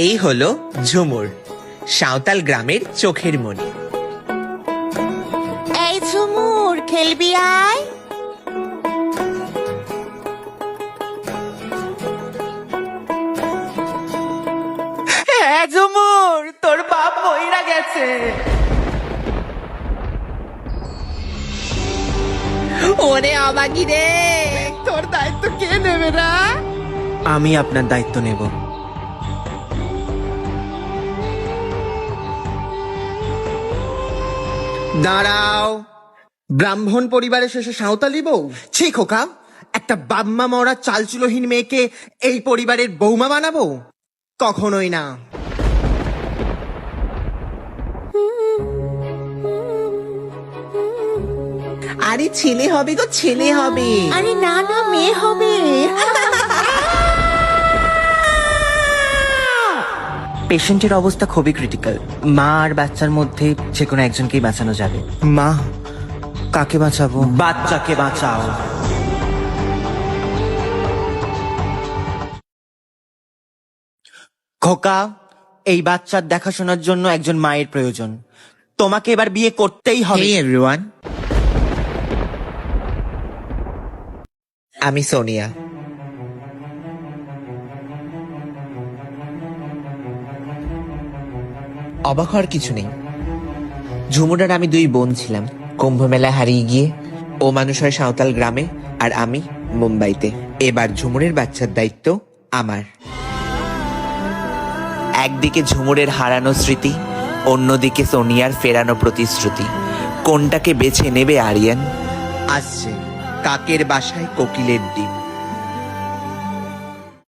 এই হলো ঝুমুর, সাঁওতাল গ্রামের চোখের মণি। এই ঝুমুর, খেলবি আয়। হ্যাঁ ঝুমুর, তোর বাপ মইরা গেছে। ওরে অবাকি রে, তোর দায়িত্ব কে নেবে না? আমি আপনার দায়িত্ব নেব। দাঁড়াও, ব্রাহ্মণ পরিবারের শেষে সাঁওতালি বউ? ছি খোকা, একটা বাম্মা মরা চালচুলোহীন মেয়েকে এই পরিবারের বৌমা বানাবো? কখনোই না। আরে ছেলে হবে গো, ছেলে হবে। আরে না না, মেয়ে হবে। পেশেন্টের অবস্থা খুবই ক্রিটিক্যাল। মা আর বাচ্চার মধ্যে যে কোনো একজনকেই বাঁচানো যাবে। মা, কাকে বাঁচাবো? বাচ্চাকে বাঁচাও। খোকা, এই বাচ্চার দেখাশোনার জন্য একজন মায়ের প্রয়োজন। তোমাকে এবার বিয়ে করতেই হবে। Hey everyone, আমি সোনিয়া। অবাক হওয়ার কিছু নেই। ঝুমুর আর আমি দুই বোন ছিলাম। কুম্ভ মেলায় হারিয়ে গিয়ে ও মানুষ হয় সাঁওতাল গ্রামে, আর আমি মুম্বাইতে। এবার ঝুমুরের বাচ্চার দায়িত্ব আমার। একদিকে ঝুমুরের হারানো স্মৃতি, অন্যদিকে সোনিয়ার ফেরানো প্রতিশ্রুতি। কোনটাকে বেছে নেবে আরিয়ান? আসছে কাকের বাসায় কোকিলের ডিম।